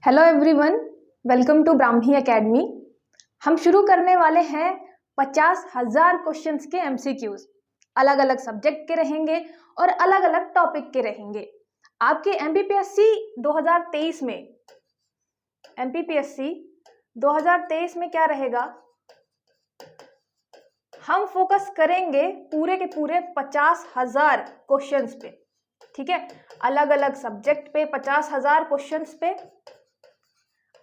Hello everyone, welcome to Brahmi academy. हम शुरू करने वाले हैं 50,000 क्वेश्चंस के एमसीक्यूज। अलग अलग सब्जेक्ट के रहेंगे और अलग अलग टॉपिक के रहेंगे। आपके एमपीपीएससी 2023 में क्या रहेगा, हम फोकस करेंगे पूरे के पूरे 50,000 क्वेश्चंस पे। ठीक है, अलग अलग सब्जेक्ट पे 50,000 क्वेश्चंस पे,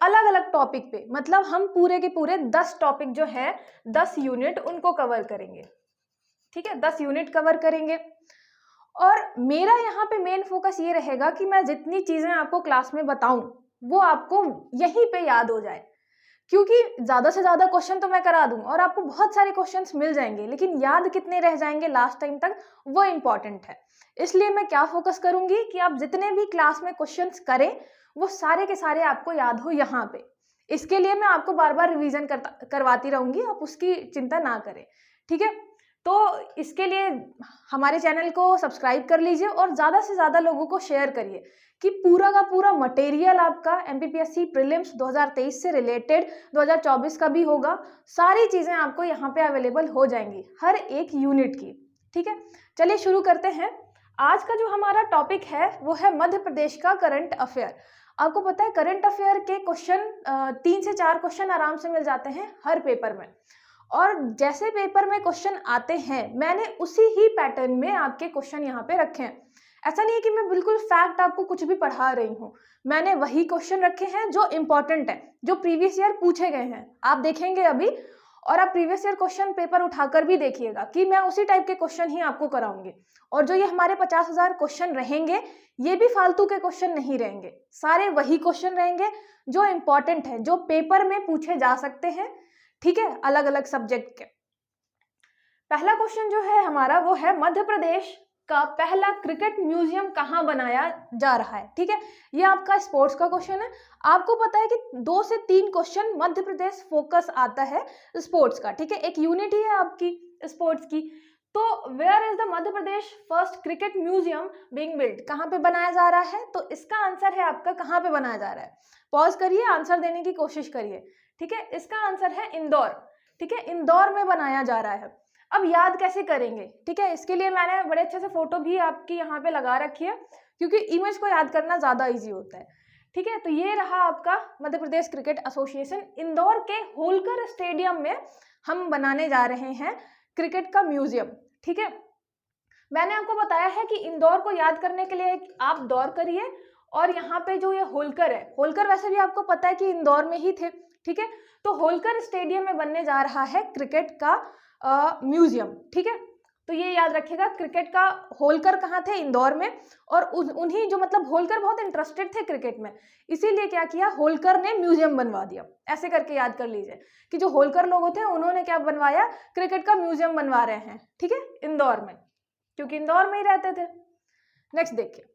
अलग अलग टॉपिक पे। मतलब हम पूरे के पूरे 10 टॉपिक जो है 10 यूनिट उनको कवर करेंगे। ठीक है, 10 यूनिट कवर करेंगे। और मेरा यहाँ पे मेन फोकस ये रहेगा कि मैं जितनी चीजें आपको क्लास में बताऊं वो आपको यहीं पे याद हो जाए, क्योंकि ज्यादा से ज्यादा क्वेश्चन तो मैं करा दूं और आपको बहुत सारे क्वेश्चंस मिल जाएंगे, लेकिन याद कितने रह जाएंगे लास्ट टाइम तक, वो इंपॉर्टेंट है। इसलिए मैं क्या फोकस करूंगी कि आप जितने भी क्लास में क्वेश्चंस करें वो सारे के सारे आपको याद हो यहाँ पे। इसके लिए मैं आपको बार बार रिवीजन करवाती रहूंगी, आप उसकी चिंता ना करें। ठीक है, तो इसके लिए हमारे चैनल को सब्सक्राइब कर लीजिए और ज्यादा से ज्यादा लोगों को शेयर करिए कि पूरा का पूरा मटेरियल आपका एमपीपीएससी प्रीलिम्स 2023 से रिलेटेड 2024 का भी होगा। सारी चीजें आपको यहाँ पे अवेलेबल हो जाएंगी हर एक यूनिट की। ठीक है, चलिए शुरू करते हैं। आज का जो हमारा टॉपिक है वो है मध्य प्रदेश का करंट अफेयर। आपको पता है करंट अफेयर के क्वेश्चन 3 से 4 क्वेश्चन आराम से मिल जाते हैं हर पेपर में, और जैसे पेपर में क्वेश्चन आते हैं मैंने उसी ही पैटर्न में आपके क्वेश्चन यहाँ पे रखे हैं। ऐसा नहीं है कि मैं बिल्कुल फैक्ट आपको कुछ भी पढ़ा रही हूँ, मैंने वही क्वेश्चन रखे हैं जो इंपॉर्टेंट है, जो प्रीवियस ईयर पूछे गए हैं। आप देखेंगे अभी, और आप प्रीवियस ईयर क्वेश्चन पेपर उठाकर भी देखिएगा कि मैं उसी टाइप के क्वेश्चन ही आपको कराऊंगी। और जो ये हमारे 50,000 क्वेश्चन रहेंगे ये भी फालतू के क्वेश्चन नहीं रहेंगे, सारे वही क्वेश्चन रहेंगे जो इंपॉर्टेंट है, जो पेपर में पूछे जा सकते हैं। ठीक है, अलग अलग सब्जेक्ट के। पहला क्वेश्चन जो है हमारा वो है मध्य प्रदेश का पहला क्रिकेट म्यूजियम कहाँ बनाया जा रहा है। ठीक है, ये आपका स्पोर्ट्स का क्वेश्चन है। आपको पता है कि 2 से 3 क्वेश्चन मध्य प्रदेश फोकस आता है स्पोर्ट्स का। ठीक है, एक यूनिट ही है आपकी स्पोर्ट्स की। तो where is the Madhya Pradesh first cricket museum being built, कहाँ पे बनाया जा रहा है? तो इसका आंसर है आपका कहाँ पे बनाया जा रहा है। पॉज करिए, आंसर देने की कोशिश करिए। ठीक है, इसका आंसर है इंदौर। ठीक है, इंदौर में बनाया जा रहा है। अब याद कैसे करेंगे? ठीक है, इसके लिए मैंने बड़े अच्छे से फोटो भी आपकी यहाँ पे लगा रखी है, क्योंकि इमेज को याद करना ज्यादा इजी होता है। ठीक है, तो ये रहा आपका मध्य प्रदेश क्रिकेट एसोसिएशन। इंदौर के होलकर स्टेडियम में हम बनाने जा रहे हैं क्रिकेट का म्यूजियम। ठीक है, मैंने आपको बताया है कि इंदौर को याद करने के लिए आप दौर करिए, और यहाँ पे जो ये होलकर है, होलकर वैसे भी आपको पता है कि इंदौर में ही थे। ठीक है, तो होलकर स्टेडियम में बनने जा रहा है क्रिकेट का म्यूजियम। ठीक है, तो ये याद रखिएगा, क्रिकेट का होलकर कहाँ थे? इंदौर में। और उन्हीं जो मतलब होलकर बहुत इंटरेस्टेड थे क्रिकेट में, इसीलिए क्या किया, होलकर ने म्यूजियम बनवा दिया। ऐसे करके याद कर लीजिए कि जो होलकर लोग थे उन्होंने क्या बनवाया, क्रिकेट का म्यूजियम बनवा रहे हैं। ठीक है, इंदौर में, क्योंकि इंदौर में ही रहते थे। नेक्स्ट देखिए,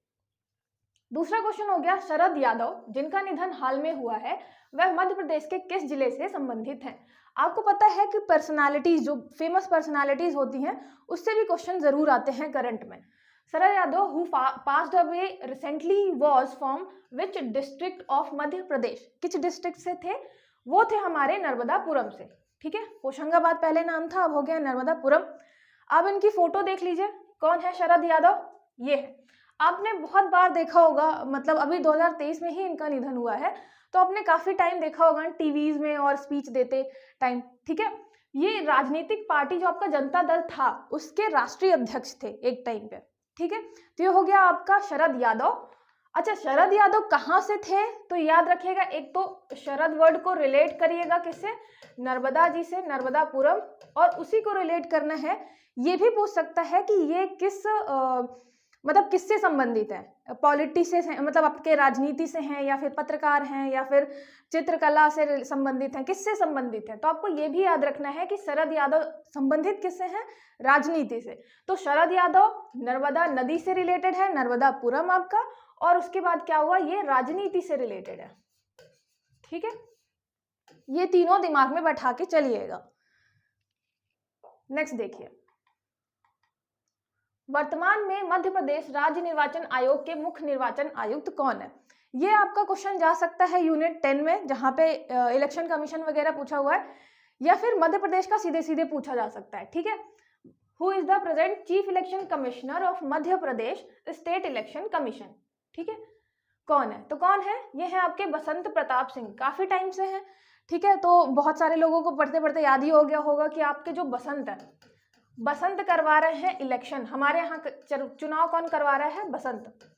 दूसरा क्वेश्चन हो गया, शरद यादव जिनका निधन हाल में हुआ है वह मध्य प्रदेश के किस जिले से संबंधित हैं? आपको पता है कि पर्सनालिटीज, जो फेमस पर्सनालिटीज होती हैं, उससे भी क्वेश्चन जरूर आते हैं करंट में। Sharad Yadav who passed away recently was from which district of Madhya Pradesh, किस डिस्ट्रिक्ट से थे? वो थे हमारे नर्मदापुरम से। ठीक है, होशंगाबाद पहले नाम था, अब हो गया नर्मदापुरम। अब इनकी फोटो देख लीजिए, कौन है शरद यादव? ये है। आपने बहुत बार देखा होगा, मतलब अभी 2023 में ही इनका निधन हुआ है, तो आपने काफी टाइम देखा होगा टीवीज में और स्पीच देते टाइम। ठीक है, ये राजनीतिक पार्टी जो आपका जनता दल था उसके राष्ट्रीय अध्यक्ष थे एक टाइम पे। ठीक है, तो ये हो गया आपका शरद यादव। अच्छा, शरद यादव कहाँ से थे? तो याद रखिएगा, एक तो शरद वर्ड को रिलेट करिएगा किससे? नर्मदा जी से, नर्मदापुरम। और उसी को रिलेट करना है, ये भी पूछ सकता है कि ये किस मतलब किससे संबंधित है, पॉलिटिक्स से, मतलब आपके राजनीति से हैं, या फिर पत्रकार हैं, या फिर चित्रकला से संबंधित हैं, किससे संबंधित है? तो आपको ये भी याद रखना है कि शरद यादव संबंधित किससे हैं? राजनीति से। तो शरद यादव नर्मदा नदी से रिलेटेड है, नर्मदापुरम आपका, और उसके बाद क्या हुआ, ये राजनीति से रिलेटेड है। ठीक है, ये तीनों दिमाग में बैठा के चलिएगा। नेक्स्ट देखिए, वर्तमान में मध्य प्रदेश राज्य निर्वाचन आयोग के मुख्य निर्वाचन आयुक्त कौन है? ये आपका क्वेश्चन जा सकता है यूनिट 10 में, जहाँ पे इलेक्शन कमीशन वगैरह पूछा हुआ है, या फिर मध्य प्रदेश का सीधे सीधे पूछा जा सकता है। ठीक है, who is the present chief election commissioner of Madhya Pradesh state election commission. ठीक है, कौन है? तो कौन है? ये है आपके बसंत प्रताप सिंह, काफी टाइम से हैं। ठीक है, तो बहुत सारे लोगों को पढ़ते पढ़ते याद ही हो गया होगा कि आपके जो बसंत है, बसंत करवा रहे हैं इलेक्शन, हमारे यहाँ चुनाव कौन करवा रहा है? बसंत।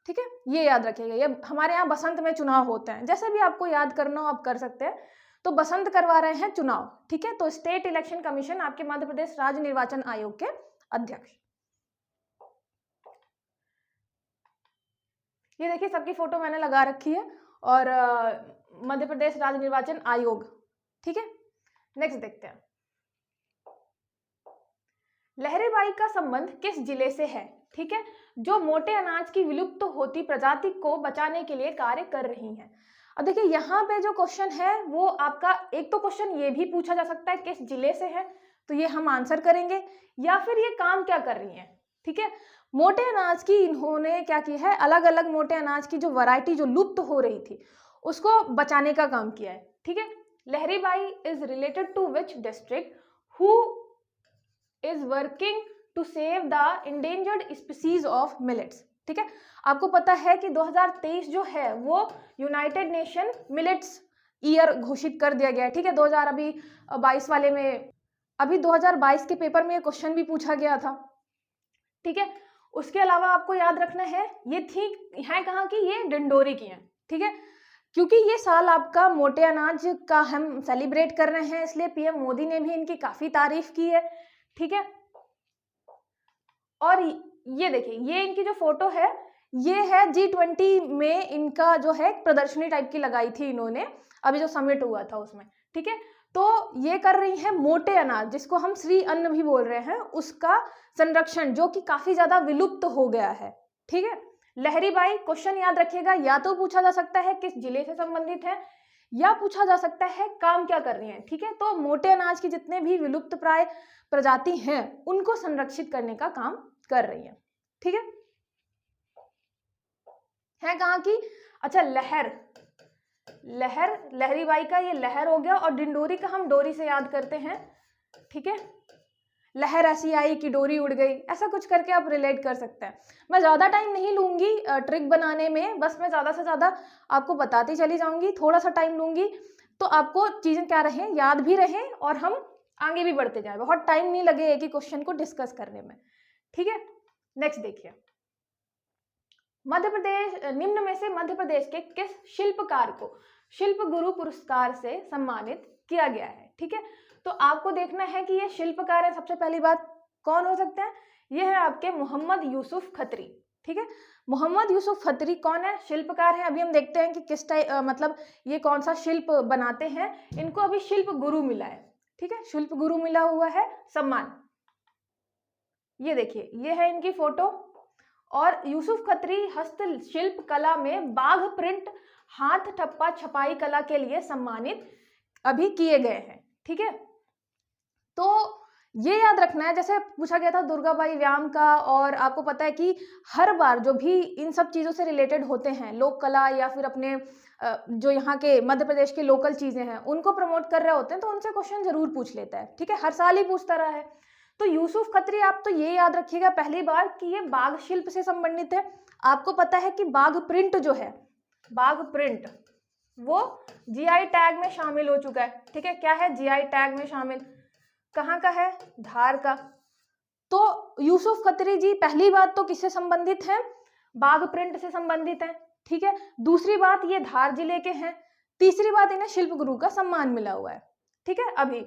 ठीक है, ये याद रखिएगा, ये हमारे यहाँ बसंत में चुनाव होते हैं। जैसे भी आपको याद करना हो आप कर सकते हैं। तो बसंत करवा रहे हैं चुनाव। ठीक है, तो स्टेट इलेक्शन कमीशन आपके मध्य प्रदेश राज्य निर्वाचन आयोग के अध्यक्ष। ये देखिए सबकी फोटो मैंने लगा रखी है, और मध्य प्रदेश राज्य निर्वाचन आयोग। ठीक है, नेक्स्ट देखते हैं। लहरीबाई का संबंध किस जिले से है? ठीक है, जो मोटे अनाज की विलुप्त होती प्रजाति को बचाने के लिए कार्य कर रही हैं। अब देखिए यहाँ पे जो क्वेश्चन है वो आपका, एक तो क्वेश्चन ये भी पूछा जा सकता है किस जिले से है, तो ये हम आंसर करेंगे, या फिर ये काम क्या कर रही हैं। ठीक है, मोटे अनाज की इन्होंने क्या किया है, अलग अलग मोटे अनाज की जो वैरायटी जो लुप्त हो रही थी उसको बचाने का काम किया है। ठीक है, Laharibai is related to which district who is working to save the endangered species of millets. ठीक है, आपको पता है कि 2023 जो है वो यूनाइटेड नेशन मिलेट्स ईयर घोषित कर दिया गया है। ठीक है, 2022 वाले में, अभी 2022 के पेपर में ये क्वेश्चन भी पूछा गया था। ठीक है, उसके अलावा आपको याद रखना है ये थी है कहाँ की, ये डिंडोरी की है। ठीक है, क्योंकि ये साल आपका मोटे अनाज का हम सेलिब्रेट कर रहे हैं, इसलिए पीएम मोदी ने भी इनकी काफी तारीफ की है। ठीक है, और ये देखिए ये इनकी जो फोटो है ये है G20 में इनका जो है प्रदर्शनी टाइप की लगाई थी इन्होंने, अभी जो समिट हुआ था उसमें। ठीक है, तो ये कर रही है मोटे अनाज, जिसको हम श्री अन्न भी बोल रहे हैं, उसका संरक्षण, जो कि काफी ज्यादा विलुप्त हो गया है। ठीक है, लहरीबाई क्वेश्चन याद रखिएगा, या तो पूछा जा सकता है किस जिले से संबंधित है, या पूछा जा सकता है काम क्या कर रही हैं। ठीक है, तो मोटे अनाज की जितने भी विलुप्त प्राय प्रजाति हैं उनको संरक्षित करने का काम कर रही है। ठीक है कहाँ की? अच्छा, लहरीबाई का ये लहर हो गया, और डिंडोरी का हम डोरी से याद करते हैं। ठीक है, लहर ऐसी आई कि डोरी उड़ गई, ऐसा कुछ करके आप रिलेट कर सकते हैं। मैं ज़्यादा टाइम नहीं लूँगी ट्रिक बनाने में, बस मैं ज़्यादा से ज़्यादा आपको बताती चली जाऊँगी, थोड़ा सा टाइम लूँगी तो आपको चीज़ें क्या रहें, याद भी रहें, और हम आगे भी बढ़ते जाएं, बहुत टाइम नहीं लगे एक ही क्वेश्चन को डिस्कस करने में। ठीक है, नेक्स्ट देखिए, मध्य प्रदेश, निम्न में से मध्य प्रदेश के किस शिल्पकार को शिल्प गुरु पुरस्कार से सम्मानित किया गया है? ठीक है, तो आपको देखना है कि ये शिल्पकार है। सबसे पहली बात कौन हो सकते हैं? ये है आपके मोहम्मद यूसुफ खत्री। ठीक है, मोहम्मद यूसुफ खत्री कौन है? शिल्पकार है। अभी हम देखते हैं कि किस टाइप मतलब ये कौन सा शिल्प बनाते हैं, इनको अभी शिल्प गुरु मिला है। ठीक है, शिल्प गुरु मिला हुआ है सम्मान। ये देखिए ये है इनकी फोटो, और यूसुफ खत्री हस्तशिल्प कला में बाघ प्रिंट हाथ ठप्पा छपाई कला के लिए सम्मानित अभी किए गए हैं। ठीक है, तो ये याद रखना है, जैसे पूछा गया था दुर्गाबाई व्याम का, और आपको पता है कि हर बार जो भी इन सब चीज़ों से रिलेटेड होते हैं, लोक कला या फिर अपने जो यहाँ के मध्य प्रदेश के लोकल चीज़ें हैं उनको प्रमोट कर रहे होते हैं, तो उनसे क्वेश्चन जरूर पूछ लेता है। ठीक है, हर साल ही पूछता रहा है। तो यूसुफ खत्री, आप तो ये याद रखिएगा पहली बार कि ये बाघ शिल्प से संबंधित है। आपको पता है कि बाघ प्रिंट जो है, बाघ प्रिंट वो जीआई टैग में शामिल हो चुका है। ठीक है, क्या है? जीआई टैग में शामिल। कहाँ का है? धार का। तो यूसुफ खत्री जी पहली बात तो किससे संबंधित है? बाघ प्रिंट से संबंधित है। ठीक है, दूसरी बात ये धार जिले के हैं, तीसरी बात इन्हें शिल्प गुरु का सम्मान मिला हुआ है। ठीक है, अभी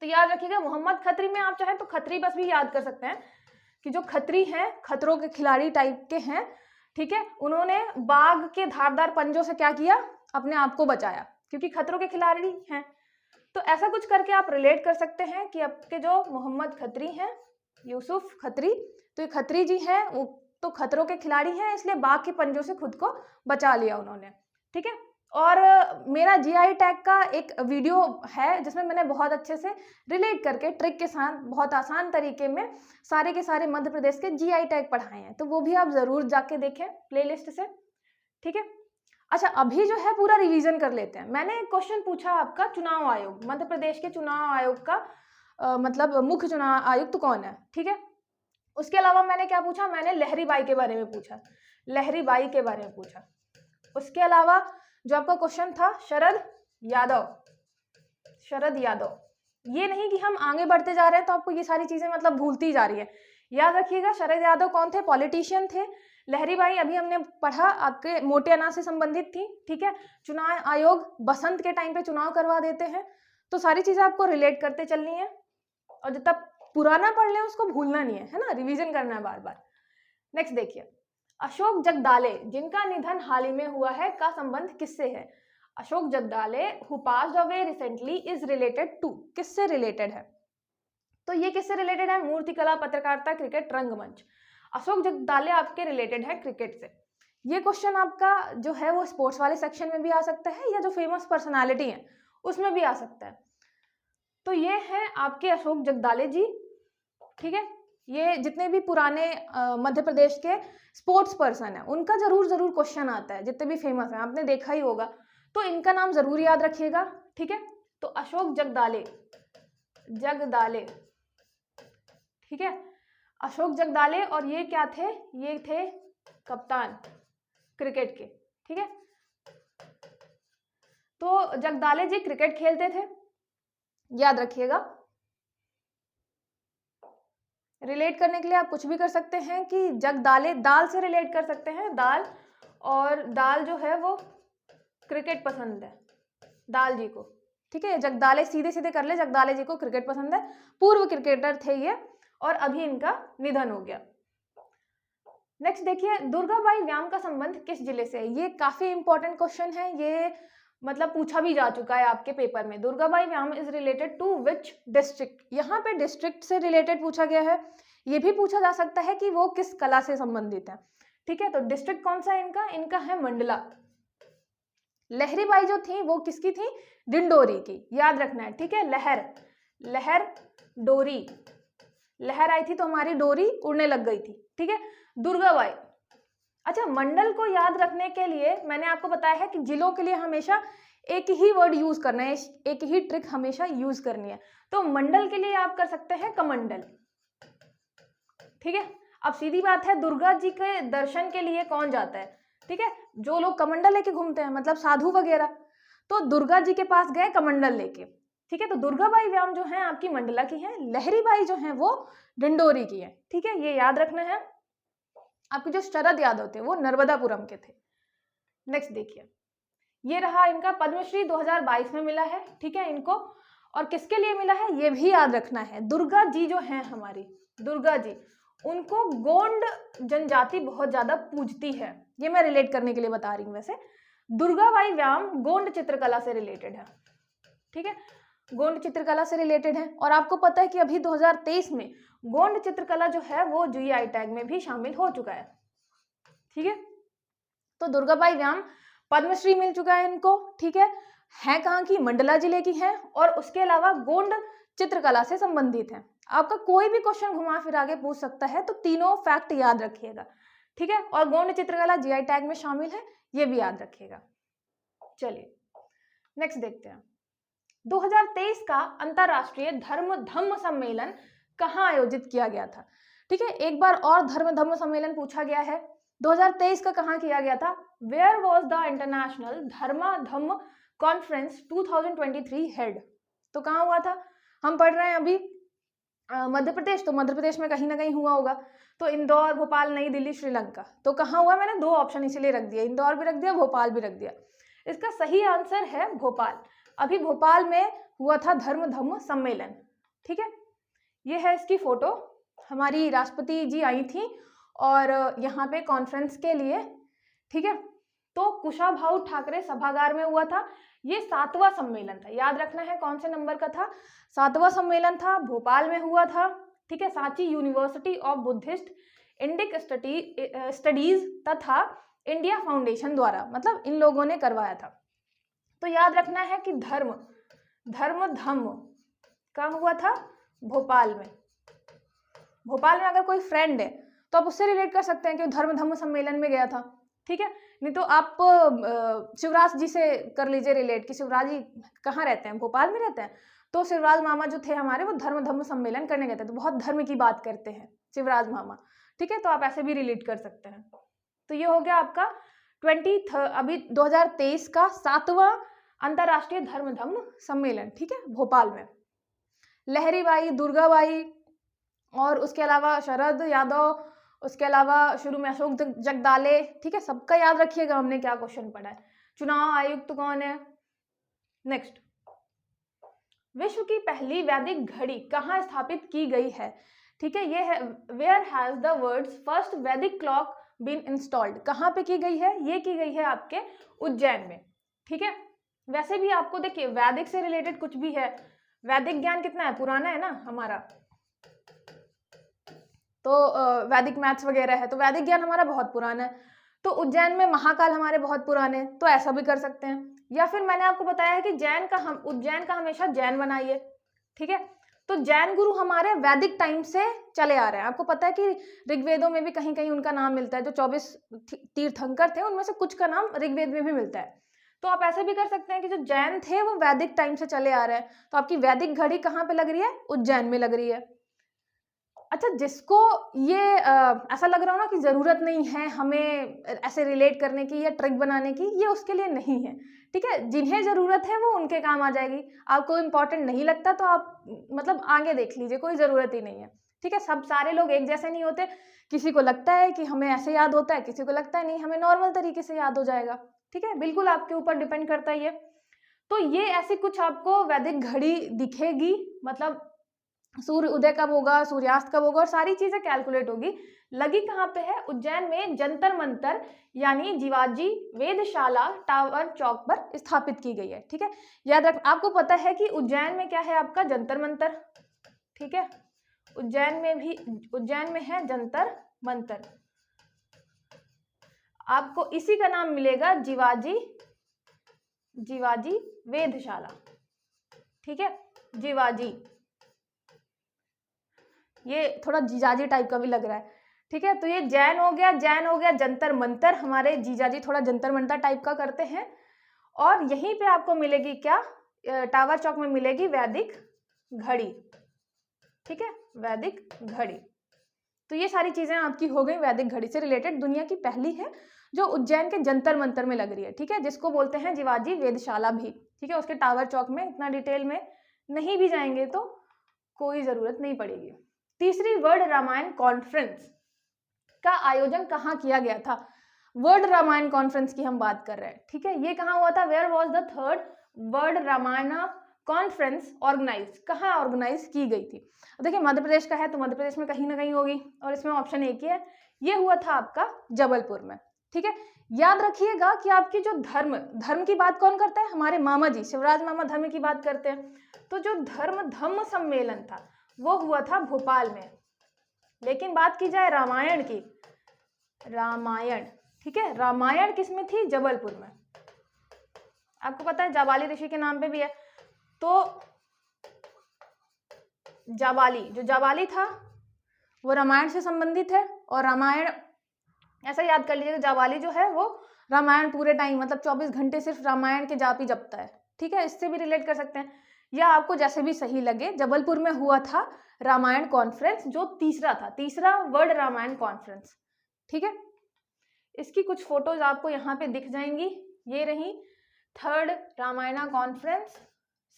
तो याद रखिएगा मोहम्मद खत्री में आप चाहें तो खत्री बस भी याद कर सकते हैं कि जो खत्री हैं खतरों के खिलाड़ी टाइप के हैं। ठीक है, उन्होंने बाघ के धारदार पंजों से क्या किया? अपने आप को बचाया, क्योंकि खतरों के खिलाड़ी हैं। तो ऐसा कुछ करके आप रिलेट कर सकते हैं कि आपके जो मोहम्मद खत्री हैं, यूसुफ खत्री, तो ये खत्री जी हैं, वो तो खतरों के खिलाड़ी हैं, इसलिए बाघ के पंजों से खुद को बचा लिया उन्होंने। ठीक है, और मेरा जीआई टैग का एक वीडियो है जिसमें मैंने बहुत अच्छे से रिलेट करके ट्रिक के साथ बहुत आसान तरीके में सारे के सारे मध्य प्रदेश के जीआई टैग पढ़ाए हैं, तो वो भी आप ज़रूर जाके देखें प्लेलिस्ट से। ठीक है। अच्छा, अभी जो है पूरा रिवीजन कर लेते हैं। मैंने एक क्वेश्चन पूछा आपका, चुनाव आयोग, मध्य प्रदेश के चुनाव आयोग का मतलब मुख्य चुनाव आयुक्त कौन है, ठीक है। उसके अलावा मैंने क्या पूछा, मैंने लहरी बाई के बारे में पूछा, लहरी बाई के बारे में पूछा। उसके अलावा जो आपका क्वेश्चन था शरद यादव, शरद यादव। ये नहीं कि हम आगे बढ़ते जा रहे हैं तो आपको ये सारी चीजें मतलब भूलती जा रही है, याद रखिएगा। शरद यादव कौन थे, पॉलिटिशियन थे। लहरी बाई अभी हमने पढ़ा, आपके मोटे अनाज से संबंधित थी, ठीक है। चुनाव आयोग बसंत के टाइम पे चुनाव करवा देते हैं, तो सारी चीजें आपको रिलेट करते चलनी है, और जब तक पुराना पढ़ लें उसको भूलना नहीं है ना, रिवीजन करना है बार बार। नेक्स्ट देखिए, अशोक जगदाले जिनका निधन हाल ही में हुआ है का संबंध किससे है। Ashok Jagdale who passed away recently is related to, किससे रिलेटेड है, तो ये किससे रिलेटेड है, मूर्तिकला, पत्रकारिता, क्रिकेट, रंगमंच। अशोक जगदाले आपके रिलेटेड है क्रिकेट से। ये क्वेश्चन आपका जो है वो स्पोर्ट्स वाले सेक्शन में भी आ सकता है, या जो फेमस पर्सनालिटी है उसमें भी आ सकता है। तो ये है आपके अशोक जगदाले जी, ठीक है। ये जितने भी पुराने मध्य प्रदेश के स्पोर्ट्स पर्सन है उनका जरूर क्वेश्चन आता है, जितने भी फेमस हैं आपने देखा ही होगा, तो इनका नाम जरूर याद रखिएगा, ठीक है। तो अशोक जगदाले, जगदाले, ठीक है, अशोक जगदाले। और ये क्या थे, ये थे कप्तान क्रिकेट के, ठीक है। तो जगदाले जी क्रिकेट खेलते थे, याद रखिएगा। रिलेट करने के लिए आप कुछ भी कर सकते हैं कि जगदाले दाल से रिलेट कर सकते हैं, दाल, और दाल जो है वो क्रिकेट पसंद है दाल जी को, ठीक है। जगदाले सीधे सीधे कर ले, जगदाले जी को क्रिकेट पसंद है, पूर्व क्रिकेटर थे ये, और अभी इनका निधन हो गया। नेक्स्ट देखिए, दुर्गाबाई व्याम का संबंध किस जिले से है। ये काफी इंपॉर्टेंट क्वेश्चन है, ये मतलब पूछा भी जा चुका है आपके पेपर में। Durgabai Vyam is related to which district, यहाँ पे डिस्ट्रिक्ट से रिलेटेड पूछा गया है। ये भी पूछा जा सकता है कि वो किस कला से संबंधित है, ठीक है। तो डिस्ट्रिक्ट कौन सा है इनका, इनका है मंडला। लहरी बाई जो थी वो किसकी थी, डिंडोरी की, याद रखना है, ठीक है। लहर, लहर डोरी, लहर आई थी तो हमारी डोरी उड़ने लग गई थी, ठीक है। दुर्गाबाई, अच्छा, मंडल को याद रखने के लिए मैंने आपको बताया है कि जिलों के लिए हमेशा एक ही वर्ड यूज करना है, एक ही ट्रिक हमेशा यूज करनी है। तो मंडल के लिए आप कर सकते हैं कमंडल, ठीक है। अब सीधी बात है, दुर्गा जी के दर्शन के लिए कौन जाता है, ठीक है, जो लोग कमंडल लेके घूमते हैं, मतलब साधु वगैरह, तो दुर्गा जी के पास गए कमंडल लेके, ठीक है। तो दुर्गाबाई व्याम जो है आपकी मंडला की है, लहरी बाई जो है वो डिंडोरी की है, ठीक है, ये याद रखना है। आपके जो शरद यादव थे वो नर्मदापुरम के थे। नेक्स्ट देखिए, ये रहा इनका पद्मश्री 2022 में मिला है, ठीक है इनको, और किसके लिए मिला है ये भी याद रखना है। दुर्गा जी जो है हमारी, दुर्गा जी, उनको गोंड जनजाति बहुत ज्यादा पूजती है, ये मैं रिलेट करने के लिए बता रही हूँ। वैसे दुर्गाबाई व्याम गोंड चित्रकला से रिलेटेड है, ठीक है, गोंड चित्रकला से रिलेटेड है। और आपको पता है कि अभी 2023 में गोंड चित्रकला जो है वो जीआई टैग में भी शामिल हो चुका है, ठीक है। तो दुर्गाबाई व्याम पद्मश्री मिल चुका है इनको, ठीक है कहाँ की, मंडला जिले की है, और उसके अलावा गोंड चित्रकला से संबंधित है। आपका कोई भी क्वेश्चन घुमा फिरा के पूछ सकता है, तो तीनों फैक्ट याद रखिएगा, ठीक है। और गोंड चित्रकला जीआई टैग में शामिल है, ये भी याद रखिएगा। चलिए नेक्स्ट देखते हैं, 2023 का अंतरराष्ट्रीय धर्म धम्म सम्मेलन कहाँ आयोजित किया गया था, ठीक है। एक बार और धर्म धम्म सम्मेलन पूछा गया है, 2023 का कहाँ किया गया था, वेयर वॉज द इंटरनेशनल धर्म धम्म कॉन्फ्रेंस 2023 हेड, तो कहाँ हुआ था। हम पढ़ रहे हैं अभी मध्य प्रदेश, तो मध्य प्रदेश में कहीं ना कहीं हुआ होगा, तो इंदौर, भोपाल, नई दिल्ली, श्रीलंका, तो कहाँ हुआ, मैंने दो ऑप्शन इसीलिए रख दिया, इंदौर भी रख दिया, भोपाल भी रख दिया। इसका सही आंसर है भोपाल, अभी भोपाल में हुआ था धर्म धम्म सम्मेलन, ठीक है। ये है इसकी फोटो, हमारी राष्ट्रपति जी आई थी और यहाँ पे कॉन्फ्रेंस के लिए, ठीक है। तो कुशाभाऊ ठाकरे सभागार में हुआ था, ये 7वां सम्मेलन था, याद रखना है कौन से नंबर का था, 7वां सम्मेलन था, भोपाल में हुआ था, ठीक है। Sanchi university of Buddhist Indic studies तथा इंडिया फाउंडेशन द्वारा, मतलब इन लोगों ने करवाया था। तो याद रखना है कि धर्म धम्म कहाँ हुआ था, भोपाल में। भोपाल में अगर कोई फ्रेंड है तो आप उससे रिलेट कर सकते हैं कि धर्म धम्म सम्मेलन में गया था, ठीक है। नहीं तो आप शिवराज जी से कर लीजिए रिलेट कि शिवराज जी कहाँ रहते हैं, भोपाल में रहते हैं। तो शिवराज मामा जो थे हमारे, वो धर्म सम्मेलन करने गए थे, तो बहुत धर्म की बात करते हैं शिवराज मामा, ठीक है। तो आप ऐसे भी रिलेट कर सकते हैं। तो ये हो गया आपका अभी 2023 का 7वां अंतर्राष्ट्रीय धर्म सम्मेलन, ठीक है, भोपाल में। लहरी बाई, दुर्गा बाई और उसके अलावा शरद यादव, उसके अलावा शुरू में अशोक जगदाले, ठीक है। सबका याद रखिएगा हमने क्या क्वेश्चन पढ़ा है। चुनाव आयुक्त कौन है? नेक्स्ट, विश्व की पहली वैदिक घड़ी कहाँ स्थापित की गई है? ठीक है, ये है where has the world's first Vedic clock been installed. कहाँ पे की गई है? ये की गई है आपके उज्जैन में, ठीक है। वैसे भी आपको देखिए वैदिक से रिलेटेड कुछ भी है, वैदिक ज्ञान कितना है, पुराना है ना हमारा, तो वैदिक मैथ्स वगैरह है, तो वैदिक ज्ञान हमारा बहुत पुराना है। तो उज्जैन में महाकाल हमारे बहुत पुराने, तो ऐसा भी कर सकते हैं। या फिर मैंने आपको बताया है कि उज्जैन का हमेशा जैन बनाइए, ठीक है। तो जैन गुरु हमारे वैदिक टाइम से चले आ रहे हैं। आपको पता है कि ऋग्वेदों में भी कहीं कहीं उनका नाम मिलता है, जो 24 तीर्थंकर थे उनमें से कुछ का नाम ऋग्वेद में भी मिलता है। तो आप ऐसे भी कर सकते हैं कि जो जैन थे वो वैदिक टाइम से चले आ रहे हैं, तो आपकी वैदिक घड़ी कहाँ पे लग रही है? उज्जैन में लग रही है। अच्छा, जिसको ये ऐसा लग रहा हो ना कि ज़रूरत नहीं है हमें ऐसे रिलेट करने की या ट्रिक बनाने की, ये उसके लिए नहीं है, ठीक है। जिन्हें ज़रूरत है वो उनके काम आ जाएगी। आपको इम्पोर्टेंट नहीं लगता तो आप मतलब आगे देख लीजिए, कोई ज़रूरत ही नहीं है, ठीक है। सब सारे लोग एक जैसे नहीं होते, किसी को लगता है कि हमें ऐसे याद होता है, किसी को लगता है नहीं हमें नॉर्मल तरीके से याद हो जाएगा, ठीक है। बिल्कुल आपके ऊपर डिपेंड करता है ये। तो ये ऐसी कुछ आपको वैदिक घड़ी दिखेगी, मतलब सूर्य उदय कब होगा, सूर्यास्त कब होगा, और सारी चीजें कैलकुलेट होगी। लगी कहाँ पे है? उज्जैन में जंतर मंतर यानी जीवाजी वेधशाला टावर चौक पर स्थापित की गई है, ठीक है। याद रख, आपको पता है कि उज्जैन में क्या है आपका? जंतर मंतर, ठीक है। उज्जैन में है जंतर मंतर, आपको इसी का नाम मिलेगा जीवाजी वेधशाला, ठीक है। जीवाजी, ये थोड़ा जीजाजी टाइप का भी लग रहा है, ठीक है। तो ये जैन हो गया जंतर मंतर, हमारे जीजाजी थोड़ा जंतर मंतर टाइप का करते हैं। और यहीं पे आपको मिलेगी क्या? टावर चौक में मिलेगी वैदिक घड़ी, ठीक है, वैदिक घड़ी। तो ये सारी चीजें आपकी हो गई वैदिक घड़ी से रिलेटेड। दुनिया की पहली है जो उज्जैन के जंतर मंतर में लग रही है, ठीक है, जिसको बोलते हैं जीवाजी वेधशाला भी, ठीक है। उसके टावर चौक में इतना डिटेल में नहीं भी जाएंगे तो कोई जरूरत नहीं पड़ेगी। तीसरी, वर्ल्ड रामायण कॉन्फ्रेंस का आयोजन कहाँ किया गया था? वर्ल्ड रामायण कॉन्फ्रेंस की हम बात कर रहे हैं, ठीक है। ये कहाँ हुआ था? Where was the third world Ramayan conference organise? कहाँ ऑर्गेनाइज की गई थी? देखिए मध्य प्रदेश का है तो मध्य प्रदेश में कहीं ना कहीं होगी, और इसमें ऑप्शन एक ही है, ये हुआ था आपका जबलपुर में, ठीक है। याद रखिएगा कि आपकी जो धर्म की बात कौन करता है? हमारे मामा जी शिवराज मामा धर्म की बात करते हैं। तो जो धम्म सम्मेलन था वो हुआ था भोपाल में। लेकिन बात की जाए रामायण की, रामायण, ठीक है, रामायण किसमें थी? जबलपुर में। आपको पता है जाबाली ऋषि के नाम पे भी है। तो जाबाली था वो रामायण से संबंधित है, और रामायण ऐसा याद कर लीजिएगा, जाबाली जो है वो रामायण पूरे टाइम मतलब 24 घंटे सिर्फ रामायण के जाप ही जपता है, ठीक है। इससे भी रिलेट कर सकते हैं, या आपको जैसे भी सही लगे। जबलपुर में हुआ था रामायण कॉन्फ्रेंस, जो तीसरा वर्ल्ड रामायण कॉन्फ्रेंस, ठीक है। इसकी कुछ फोटोज आपको यहाँ पे दिख जाएंगी, ये रही थर्ड रामायण कॉन्फ्रेंस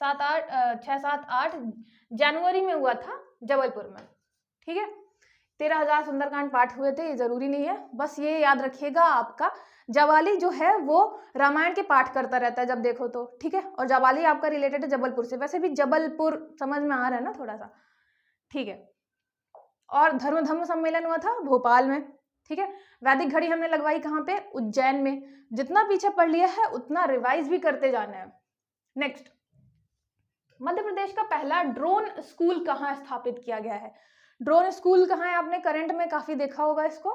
6-7-8 जनवरी में हुआ था जबलपुर में, ठीक है। 13,000 सुंदरकांड पाठ हुए थे, ये जरूरी नहीं है, बस ये याद रखिएगा आपका जाबाली जो है वो रामायण के पाठ करता रहता है जब देखो तो, ठीक है। और जाबाली आपका रिलेटेड है जबलपुर से, वैसे भी जबलपुर समझ में आ रहा है ना थोड़ा सा, ठीक है। और धम्म सम्मेलन हुआ था भोपाल में, ठीक है। वैदिक घड़ी हमने लगवाई कहाँ पे? उज्जैन में। जितना पीछे पढ़ लिया है उतना रिवाइज भी करते जाना है। नेक्स्ट, मध्य प्रदेश का पहला ड्रोन स्कूल कहाँ स्थापित किया गया है? ड्रोन स्कूल कहाँ है? आपने करंट में काफी देखा होगा इसको।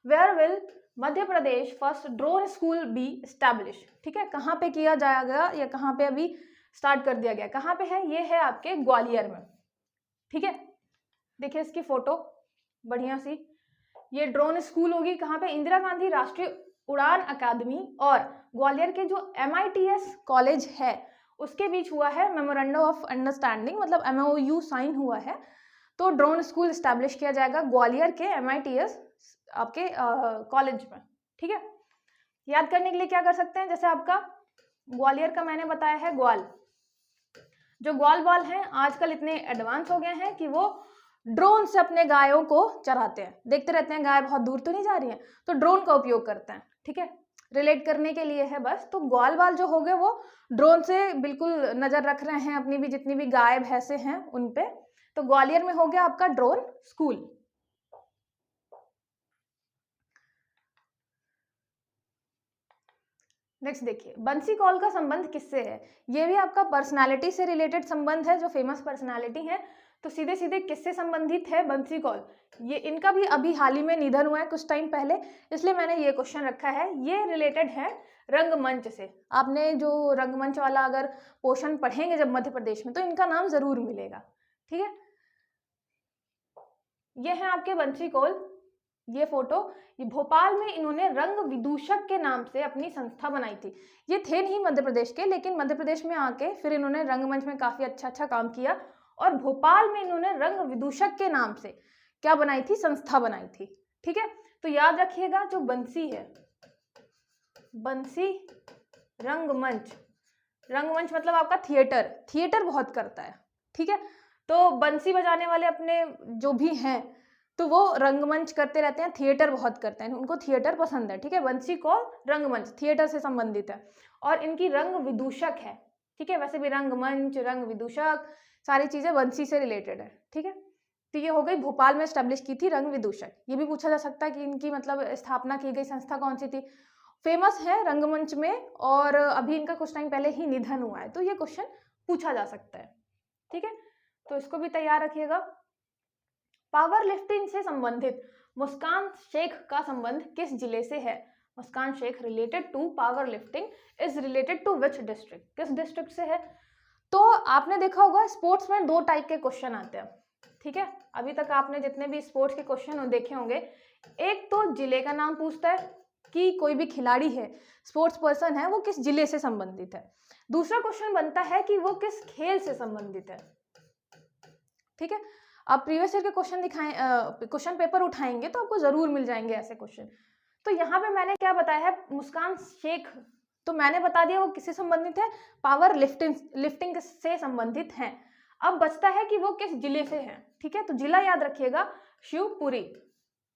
Where will Madhya Pradesh first drone school be establish, ठीक है। कहाँ पे किया जाएगा या कहाँ पे अभी स्टार्ट कर दिया गया? कहाँ पे है? ये है आपके ग्वालियर में, ठीक है। देखिए इसकी फोटो बढ़िया सी, ये ड्रोन स्कूल होगी कहाँ पे? इंदिरा गांधी राष्ट्रीय उड़ान अकादमी और ग्वालियर के जो MITS कॉलेज है उसके बीच हुआ है मेमोरेंडम ऑफ अंडरस्टैंडिंग, मतलब MOU साइन हुआ है। तो ड्रोन स्कूल इस्टेब्लिश किया जाएगा ग्वालियर के MITS आपके कॉलेज में। ठीक है, याद करने के लिए क्या कर सकते हैं, जैसे आपका ग्वालियर का मैंने बताया है ग्वाल, जो ग्वाल बाल हैं आजकल इतने एडवांस हो गए हैं कि वो ड्रोन से अपने गायों को चराते हैं, देखते रहते हैं गाय बहुत दूर तो नहीं जा रही है, तो ड्रोन का उपयोग करते हैं। ठीक है, रिलेट करने के लिए है बस। तो ग्वाल बाल जो हो गए वो ड्रोन से बिल्कुल नजर रख रहे हैं अपनी भी जितनी भी गाय भैंसे हैं उन पे। तो ग्वालियर में हो गया आपका ड्रोन स्कूल। नेक्स्ट देखिए, बंसी कौल का संबंध किससे है? ये भी आपका पर्सनालिटी से रिलेटेड संबंध है, जो फेमस पर्सनालिटी है। तो सीधे सीधे किससे संबंधित है बंसी कौल? ये इनका भी अभी हाल ही में निधन हुआ है कुछ टाइम पहले, इसलिए मैंने ये क्वेश्चन रखा है। ये रिलेटेड है रंगमंच से। आपने जो रंगमंच वाला अगर पोर्शन पढ़ेंगे जब मध्य प्रदेश में, तो इनका नाम जरूर मिलेगा। ठीक है, ये है आपके बंसी कौल। ये फोटो, ये भोपाल में इन्होंने रंग विदूषक के नाम से अपनी संस्था बनाई थी। ये थे नहीं मध्य प्रदेश के, लेकिन मध्य प्रदेश में आके फिर इन्होंने रंगमंच में काफी अच्छा काम किया और भोपाल में इन्होंने रंग विदूषक के नाम से क्या बनाई थी, संस्था बनाई थी। ठीक है, तो याद रखिएगा जो बंसी है, बंसी रंगमंच, रंगमंच मतलब आपका थिएटर, थिएटर बहुत करता है। ठीक है, तो बंसी बजाने वाले अपने जो भी हैं तो वो रंगमंच करते रहते हैं, थिएटर बहुत करते हैं, उनको थिएटर पसंद है। ठीक है, बंसी कौल रंगमंच थिएटर से संबंधित है और इनकी रंग विदूषक है। ठीक है, वैसे भी रंगमंच, रंग विदूषक सारी चीजें बंसी से रिलेटेड है। ठीक है, तो ये हो गई भोपाल में स्टैब्लिश की थी रंग विदूषक। ये भी पूछा जा सकता है कि इनकी मतलब स्थापना की गई संस्था कौन सी थी। फेमस है रंगमंच में और अभी इनका कुछ टाइम पहले ही निधन हुआ है, तो ये क्वेश्चन पूछा जा सकता है। ठीक है, तो इसको भी तैयार रखिएगा। पावर लिफ्टिंग से संबंधित मुस्कान शेख का संबंध किस जिले से है? Muskan Shaikh related to power lifting is related to which district? किस डिस्ट्रिक्ट से है? तो आपने देखा होगा स्पोर्ट्स में 2 टाइप के क्वेश्चन आते हैं। ठीक है, अभी तक आपने जितने भी स्पोर्ट्स के क्वेश्चन देखे होंगे, एक तो जिले का नाम पूछता है कि कोई भी खिलाड़ी है, स्पोर्ट्स पर्सन है, वो किस जिले से संबंधित है। दूसरा क्वेश्चन बनता है कि वो किस खेल से संबंधित है। ठीक है, आप प्रीवियस ईयर के क्वेश्चन क्वेश्चन पेपर उठाएंगे तो आपको जरूर मिल जाएंगे ऐसे क्वेश्चन। तो यहाँ पे मैंने क्या बताया है, मुस्कान शेख, तो मैंने बता दिया वो किससे संबंधित है, पावर लिफ्टिंग से संबंधित हैं। अब बचता है कि वो किस जिले से है। ठीक है, तो जिला याद रखिएगा शिवपुरी।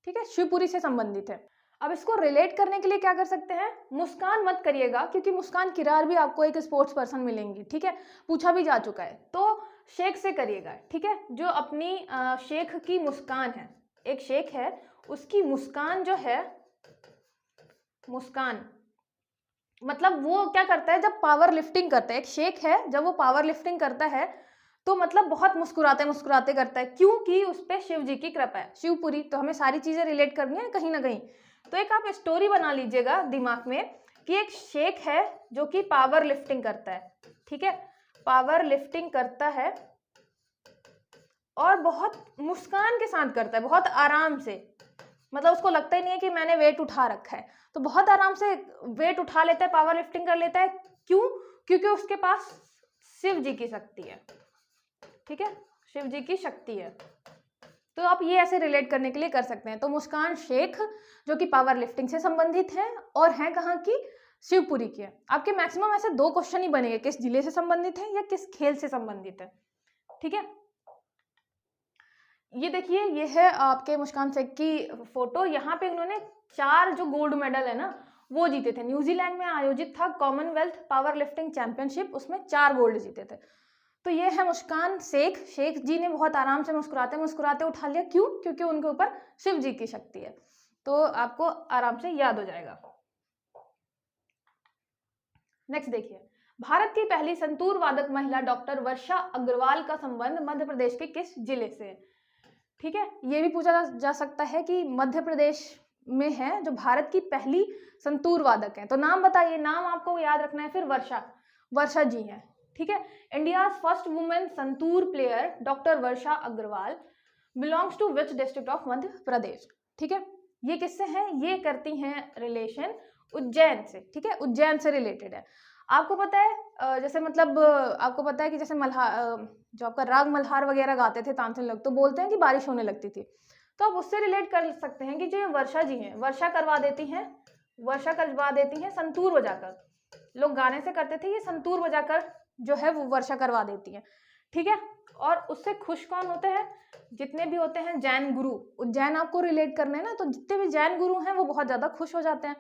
ठीक है, शिवपुरी से संबंधित है। अब इसको रिलेट करने के लिए क्या कर सकते हैं, मुस्कान मत करिएगा क्योंकि मुस्कान किरार भी आपको एक स्पोर्ट्स पर्सन मिलेंगी। ठीक है, पूछा भी जा चुका है, तो शेख से करिएगा। ठीक है, जो अपनी शेख की मुस्कान है, एक शेख है उसकी मुस्कान जो है, मुस्कान मतलब वो क्या करता है जब पावर लिफ्टिंग करता है, एक शेख है जब वो पावर लिफ्टिंग करता है तो मतलब बहुत मुस्कुराते मुस्कुराते करता है, क्योंकि उस पर शिव जी की कृपा है। शिवपुरी, तो हमें सारी चीजें रिलेट करनी है कहीं ना कहीं। तो एक आप स्टोरी बना लीजिएगा दिमाग में कि एक शेख है जो कि पावर लिफ्टिंग करता है। ठीक है, पावर लिफ्टिंग करता है और बहुत मुस्कान के साथ करता है, बहुत आराम से, मतलब उसको लगता ही नहीं है कि मैंने वेट उठा रखा है, तो बहुत आराम से वेट उठा लेता है, पावर लिफ्टिंग कर लेता है। क्यों? क्योंकि उसके पास शिव जी की शक्ति है। ठीक है, शिव जी की शक्ति है। तो आप ये ऐसे रिलेट करने के लिए कर सकते हैं। तो मुस्कान शेख जो कि पावर लिफ्टिंग से संबंधित है और है कहाँ की, शिवपुरी की है। आपके मैक्सिमम ऐसे 2 क्वेश्चन ही बनेंगे, किस जिले से संबंधित है या किस खेल से संबंधित है। ठीक है, ये देखिए, ये है आपके मुस्कान शेख की फोटो। यहाँ पे उन्होंने 4 जो गोल्ड मेडल है ना वो जीते थे। न्यूजीलैंड में आयोजित था कॉमनवेल्थ पावर लिफ्टिंग चैंपियनशिप, उसमें 4 गोल्ड जीते थे। तो ये है मुस्कान शेख। शेख जी ने बहुत आराम से मुस्कुराते मुस्कुराते उठा लिया। क्यों? क्योंकि उनके ऊपर शिव जी की शक्ति है। तो आपको आराम से याद हो जाएगा। नेक्स्ट देखिए, भारत की पहली संतूर वादक महिला डॉक्टर वर्षा अग्रवाल का संबंध मध्य प्रदेश के किस जिले से है? ठीक है, ये भी पूछा जा सकता है कि मध्य प्रदेश में है जो भारत की पहली संतूर वादक है, तो नाम बताइए। नाम आपको याद रखना है। फिर वर्षा जी हैं। ठीक है, India first women santoor player doctor Varsha Agrawal belongs to which district of Madhya Pradesh. ठीक है, ये किससे हैं? ये करती हैं रिलेशन उज्जैन से, ठीक है, उज्जैन से रिलेटेड है। आपको पता है जैसे मतलब आपको पता है कि जैसे जो आपका राग मल्हार वगैरह गाते थे तानसेन लोग, तो बोलते हैं कि बारिश होने लगती थी, तो आप उससे रिलेट कर सकते हैं कि जो वर्षा जी हैं, वर्षा करवा देती हैं संतूर बजाकर। लोग गाने से करते थे, ये संतूर बजाकर जो है वो वर्षा करवा देती हैं, ठीक है। और उससे खुश कौन होते हैं? जितने भी होते हैं जैन गुरु, उज्जैन आपको रिलेट करना है ना, तो जितने भी जैन गुरु हैं वो बहुत ज्यादा खुश हो जाते हैं।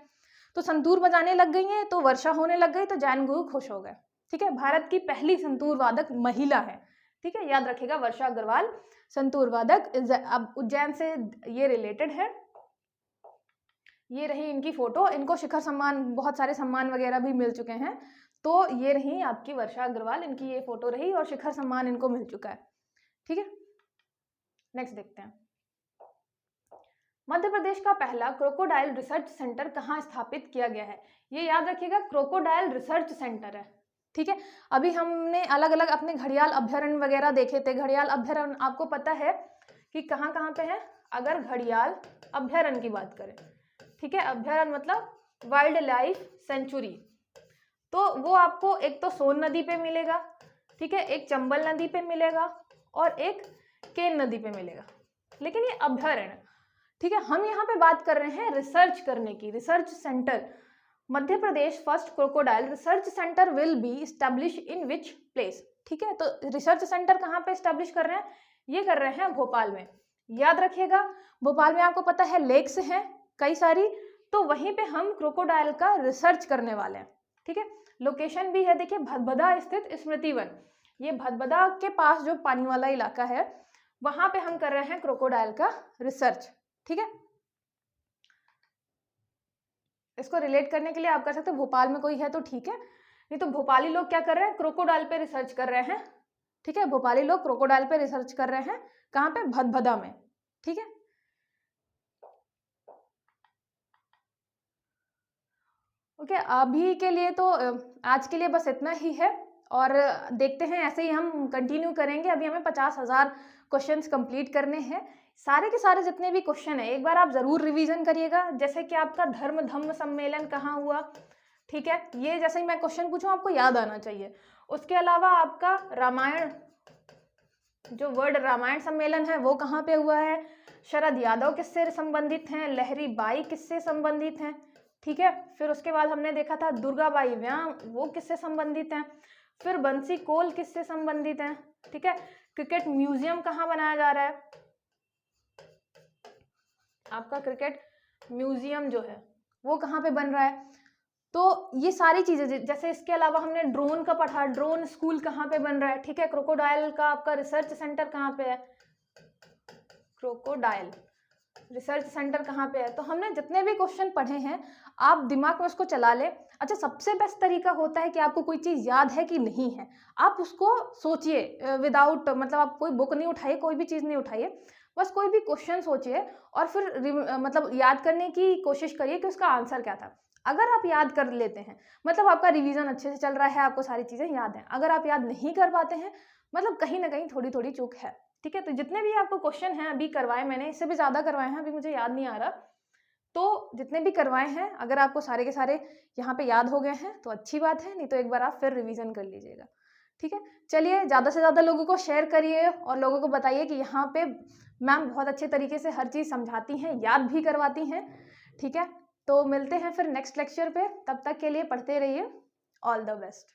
तो संतूर बजाने लग गई हैं तो वर्षा होने लग गई, तो जैन गुरु खुश हो गए, ठीक है। भारत की पहली संतूर वादक महिला है, ठीक है, याद रखिएगा, वर्षा अग्रवाल संतूर वादक। अब उज्जैन से ये रिलेटेड है। ये रही इनकी फोटो, इनको शिखर सम्मान, बहुत सारे सम्मान वगैरह भी मिल चुके हैं। तो ये रही आपकी वर्षा अग्रवाल, इनकी ये फोटो रही और शिखर सम्मान इनको मिल चुका है, ठीक है। नेक्स्ट देखते हैं, मध्य प्रदेश का पहला क्रोकोडाइल रिसर्च सेंटर कहाँ स्थापित किया गया है? ये याद रखिएगा, क्रोकोडाइल रिसर्च सेंटर है, ठीक है। अभी हमने अलग अलग अपने घड़ियाल अभ्यारण्य वगैरह देखे थे। घड़ियाल अभ्यारण्य आपको पता है कि कहाँ कहाँ पे है? अगर घड़ियाल अभ्यारण्य की बात करें, ठीक है, अभ्यारण्य मतलब वाइल्ड लाइफ सेंचुरी, तो वो आपको एक तो सोन नदी पे मिलेगा, ठीक है, एक चंबल नदी पे मिलेगा और एक केन नदी पे मिलेगा, लेकिन ये अभ्यारण्य, ठीक है। हम यहाँ पे बात कर रहे हैं रिसर्च करने की, research centre. Madhya Pradesh first crocodile research centre will be establish in which place, ठीक है। तो रिसर्च सेंटर कहाँ पे इस्टेब्लिश कर रहे हैं? ये कर रहे हैं भोपाल में। याद रखिएगा, भोपाल में आपको पता है लेक्स हैं कई सारी, तो वहीं पे हम क्रोकोडाइल का रिसर्च करने वाले हैं, ठीक है। लोकेशन भी है, देखिए, भदभदा स्थित स्मृति वन, ये भदभदा के पास जो पानी वाला इलाका है वहां पे हम कर रहे हैं क्रोकोडाइल का रिसर्च, ठीक है। इसको रिलेट करने के लिए आप कर सकते हो भोपाल में कोई है तो ठीक है, नहीं तो भोपाली लोग क्या कर रहे हैं? क्रोकोडाइल पे रिसर्च कर रहे हैं, ठीक है। भोपाली लोग क्रोकोडाइल पे रिसर्च कर रहे हैं, कहाँ पे? भदभदा में, ठीक है। ओके, अभी के लिए तो आज के लिए बस इतना ही है, और देखते हैं ऐसे ही हम कंटिन्यू करेंगे। अभी हमें 50,000 क्वेश्चंस कंप्लीट करने हैं। सारे के सारे जितने भी क्वेश्चन है एक बार आप जरूर रिवीजन करिएगा। जैसे कि आपका धर्म धम्म सम्मेलन कहाँ हुआ, ठीक है, ये जैसे ही मैं क्वेश्चन पूछूं आपको याद आना चाहिए। उसके अलावा आपका रामायण, जो वर्ड रामायण सम्मेलन है वो कहाँ पे हुआ है, शरद यादव किससे संबंधित हैं, लहरी बाई किससे संबंधित हैं, ठीक है। फिर उसके बाद हमने देखा था दुर्गाबाई व्याम, वो किससे संबंधित हैं। फिर बंसी कोल किससे संबंधित हैं, ठीक है। क्रिकेट म्यूजियम कहाँ बनाया जा रहा है, आपका क्रिकेट म्यूजियम जो है वो कहाँ पे बन रहा है। तो ये सारी चीजें, जैसे इसके अलावा हमने ड्रोन का पढ़ा, ड्रोन स्कूल कहाँ पे बन रहा है, ठीक है। क्रोकोडाइल का आपका रिसर्च सेंटर कहाँ पे है, क्रोकोडाइल रिसर्च सेंटर कहाँ पे है। तो हमने जितने भी क्वेश्चन पढ़े हैं आप दिमाग में उसको चला ले। अच्छा, सबसे बेस्ट तरीका होता है कि आपको कोई चीज़ याद है कि नहीं है, आप उसको सोचिए विदाउट, मतलब आप कोई बुक नहीं उठाइए, कोई भी चीज़ नहीं उठाइए, बस कोई भी क्वेश्चन सोचिए और फिर मतलब याद करने की कोशिश करिए कि उसका आंसर क्या था। अगर आप याद कर लेते हैं मतलब आपका रिवीजन अच्छे से चल रहा है, आपको सारी चीज़ें याद हैं। अगर आप याद नहीं कर पाते हैं मतलब कहीं ना कहीं थोड़ी थोड़ी चूक है, ठीक है। तो जितने भी आपको क्वेश्चन हैं अभी करवाए मैंने, इससे भी ज़्यादा करवाए हैं, अभी मुझे याद नहीं आ रहा, तो जितने भी करवाए हैं अगर आपको सारे के सारे यहाँ पे याद हो गए हैं तो अच्छी बात है, नहीं तो एक बार आप फिर रिवीजन कर लीजिएगा, ठीक है। चलिए, ज़्यादा से ज़्यादा लोगों को शेयर करिए और लोगों को बताइए कि यहाँ पे मैम बहुत अच्छे तरीके से हर चीज़ समझाती हैं, याद भी करवाती हैं, ठीक है। तो मिलते हैं फिर नेक्स्ट लेक्चर पे, तब तक के लिए पढ़ते रहिए। All the best.